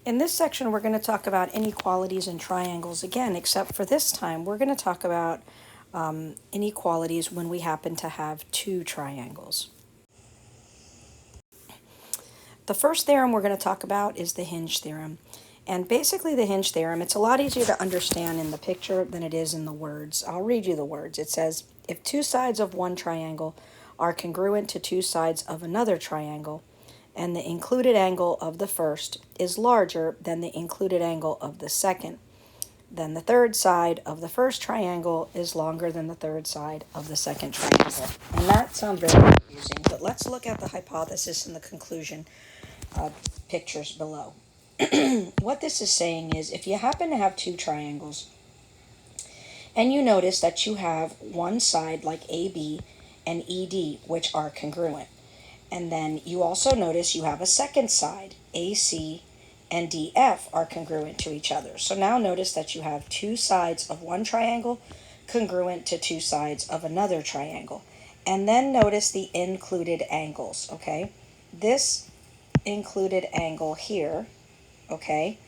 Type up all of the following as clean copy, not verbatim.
In this section, we're going to talk about inequalities in triangles again, except for this time, we're going to talk about inequalities when we happen to have two triangles. The first theorem we're going to talk about is the hinge theorem. And basically the hinge theorem, it's a lot easier to understand in the picture than it is in the words. I'll read you the words. It says, if two sides of one triangle are congruent to two sides of another triangle, and the included angle of the first is larger than the included angle of the second, then the third side of the first triangle is longer than the third side of the second triangle. And that sounds very confusing, but let's look at the hypothesis and the conclusion pictures below. What this is saying is, if you happen to have two triangles, and you notice that you have one side like AB and ED, which are congruent, and then you also notice you have a second side, AC and DF are congruent to each other. So now notice that you have two sides of one triangle congruent to two sides of another triangle. And then notice the included angles, okay? This included angle here, okay?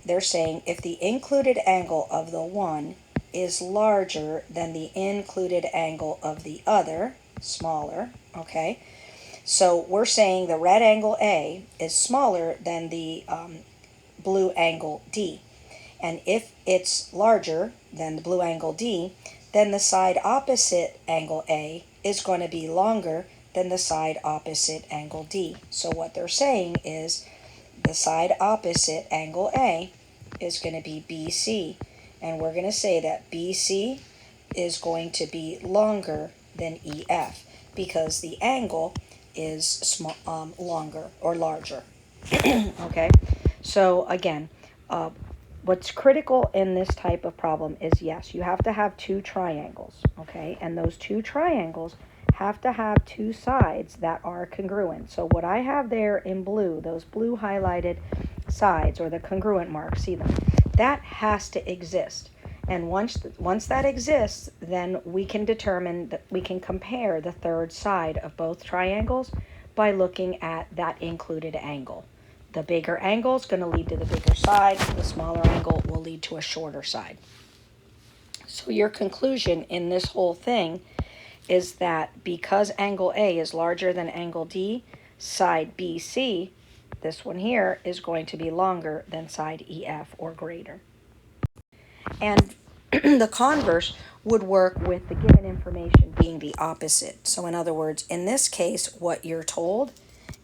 They're saying if the included angle of the one is larger than the included angle of the other, smaller, okay? So we're saying the red angle A is smaller than the blue angle D. And if it's larger than the blue angle D, then the side opposite angle A is going to be longer than the side opposite angle D. So what they're saying is the side opposite angle A is going to be BC. And we're going to say that BC is going to be longer than EF because the angle is longer or larger. Okay, so again, what's critical in this type of problem is, yes, you have to have two triangles, okay, and those two triangles have to have two sides that are congruent. So what I have there in blue, those blue highlighted sides or the congruent marks, see them, that has to exist. And once that exists, then we can determine that we can compare the third side of both triangles by looking at that included angle. The bigger angle is going to lead to the bigger side. The smaller angle will lead to a shorter side. So your conclusion in this whole thing is that because angle A is larger than angle D, side BC, this one here, is going to be longer than side EF or greater. And the converse would work with the given information being the opposite. So in other words, in this case, what you're told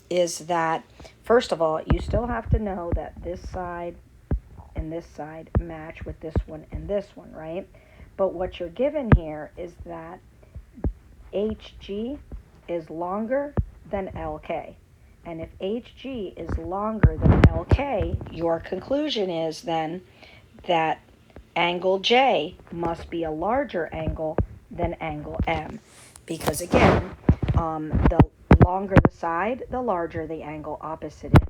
is that, first of all, you still have to know that this side and this side match with this one and this one, right? But what you're given here is that HG is longer than LK. And if HG is longer than LK, your conclusion is then that angle J must be a larger angle than angle M. Because again, the longer the side, the larger the angle opposite it.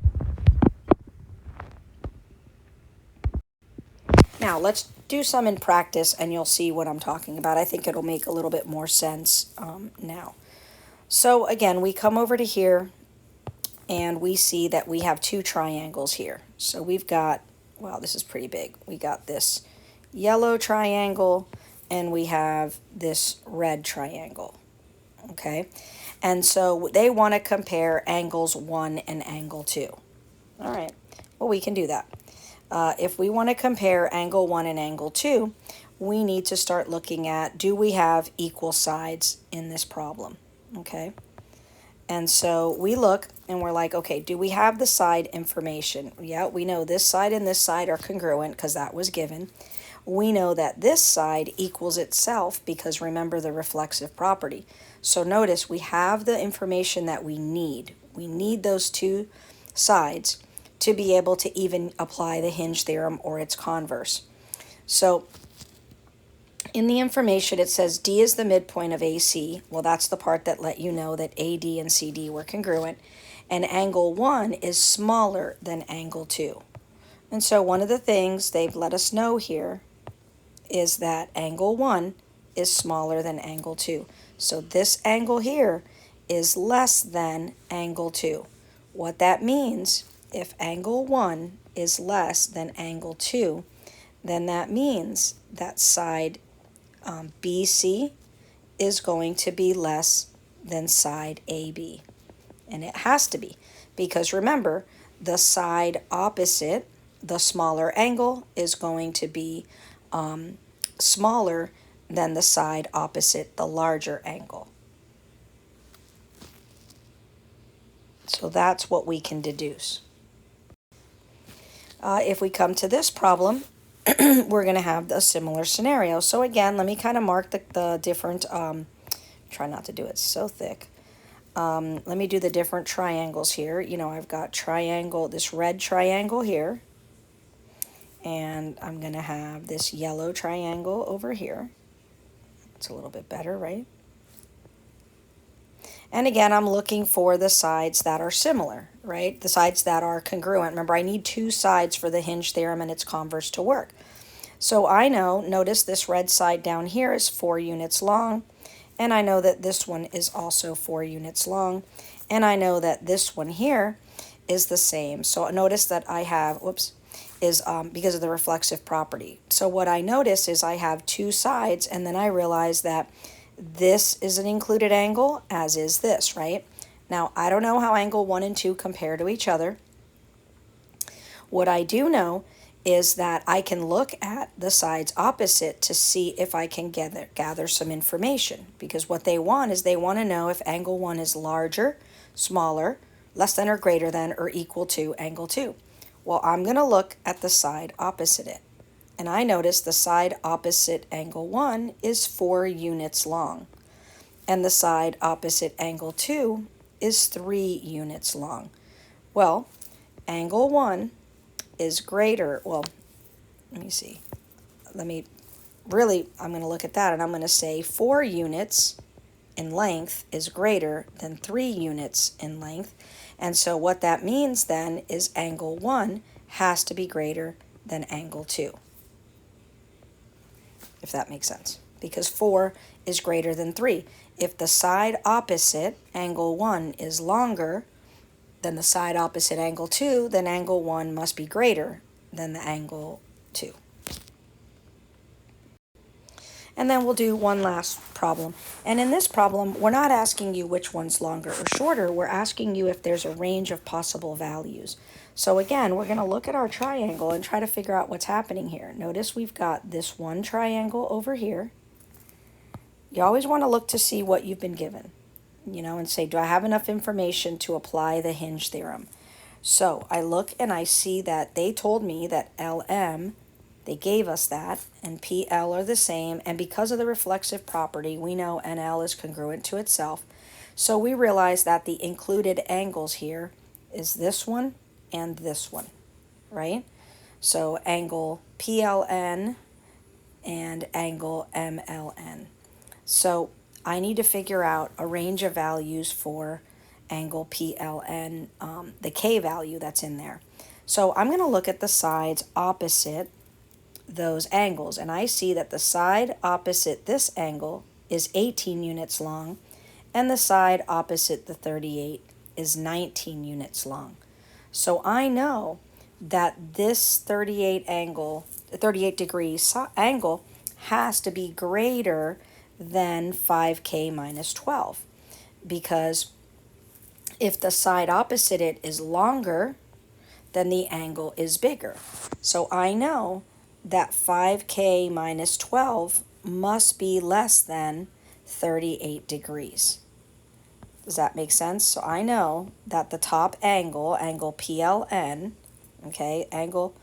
Now, let's do some in practice and you'll see what I'm talking about. I think it'll make a little bit more sense now. So again, we come over to here and we see that we have two triangles here. So we've got, wow, this is pretty big. We got this yellow triangle and we have this red triangle, okay? And so they want to compare angles 1 and angle 2. All right, well, we can do that. If we want to compare angle 1 and angle 2, we need to start looking at, do we have equal sides in this problem, okay? And so we look and we're like, okay, do we have the side information? Yeah, we know this side and this side are congruent because that was given. We know that this side equals itself because remember the reflexive property. So notice we have the information that we need. We need those two sides to be able to even apply the hinge theorem or its converse. So in the information, it says D is the midpoint of AC. Well, that's the part that let you know that AD and CD were congruent. And angle 1 is smaller than angle 2. And so one of the things they've let us know here is that angle 1 is smaller than angle 2. So this angle here is less than angle 2. What that means if angle 1 is less than angle 2, then that means that side BC is going to be less than side AB. And it has to be, because remember, the side opposite the smaller angle is going to be smaller than the side opposite the larger angle. So that's what we can deduce. If we come to this problem, we're going to have a similar scenario. So again, let me kind of mark the different, try not to do it so thick. Let me do the different triangles here. You know, I've got triangle, this red triangle here, and I'm going to have this yellow triangle over here. It's a little bit better, right? And again, I'm looking for the sides that are similar, right? The sides that are congruent. Remember, I need two sides for the hinge theorem and its converse to work. So I know, notice this red side down here is 4 units long, and I know that this one is also 4 units long, and I know that this one here is the same. So notice that I have, is because of the reflexive property. So what I notice is I have two sides, and then I realize that this is an included angle, as is this, right? Now, I don't know how angle 1 and 2 compare to each other. What I do know is that I can look at the sides opposite to see if I can gather some information, because what they want is they want to know if angle 1 is larger, smaller, less than or greater than or equal to angle 2. Well, I'm going to look at the side opposite it. And I notice the side opposite angle 1 is 4 units long. And the side opposite angle 2 is 3 units long. Well, angle 1 is greater. Well, let me see. I'm going to look at that, and I'm going to say 4 units in length is greater than 3 units in length. And so what that means then is angle 1 has to be greater than angle 2. If that makes sense, because 4 is greater than 3. If the side opposite angle 1 is longer than the side opposite angle 2, then angle 1 must be greater than the angle 2. And then we'll do one last problem. And in this problem, we're not asking you which one's longer or shorter. We're asking you if there's a range of possible values. So again, we're going to look at our triangle and try to figure out what's happening here. Notice we've got this one triangle over here. You always want to look to see what you've been given, you know, and say, do I have enough information to apply the hinge theorem? So I look and I see that they told me that LM, they gave us that, and PL are the same, and because of the reflexive property, we know NL is congruent to itself. So we realize that the included angles here is this one and this one, right? So angle PLN and angle MLN. So I need to figure out a range of values for angle PLN, the K value that's in there. So I'm going to look at the sides opposite those angles, and I see that the side opposite this angle is 18 units long, and the side opposite the 38 is 19 units long. So I know that this 38 degree angle has to be greater than 5K minus 12, because if the side opposite it is longer, then the angle is bigger. So I know that 5K minus 12 must be less than 38 degrees. Does that make sense? So I know that the top angle, angle PLN, okay, angle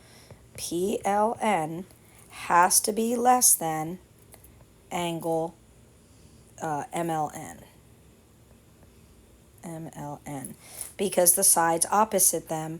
PLN has to be less than angle MLN, because the sides opposite them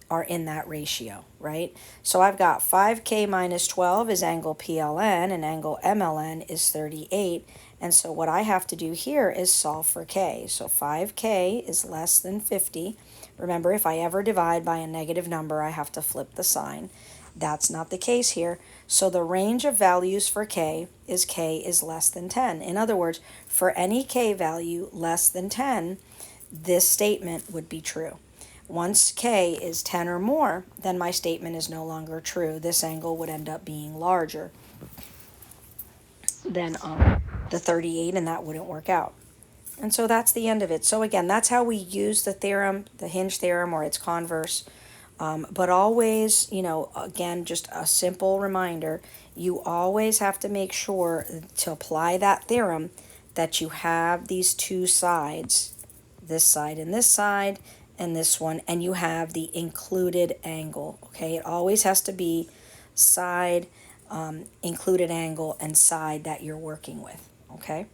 are in that ratio, right? So I've got 5K minus 12 is angle PLN, and angle MLN is 38. And so what I have to do here is solve for K. So 5K is less than 50. Remember, if I ever divide by a negative number, I have to flip the sign. That's not the case here. So the range of values for K is less than 10. In other words, for any K value less than 10, this statement would be true. once K is 10 or more, then my statement is no longer true. This angle would end up being larger than the 38, and that wouldn't work out. And so that's the end of it. So again, that's how we use the theorem, the hinge theorem, or its converse. But always, again, just a simple reminder, you always have to make sure to apply that theorem that you have these two sides, this side and this one, and you have the included angle, okay? It always has to be side, included angle, and side that you're working with, okay?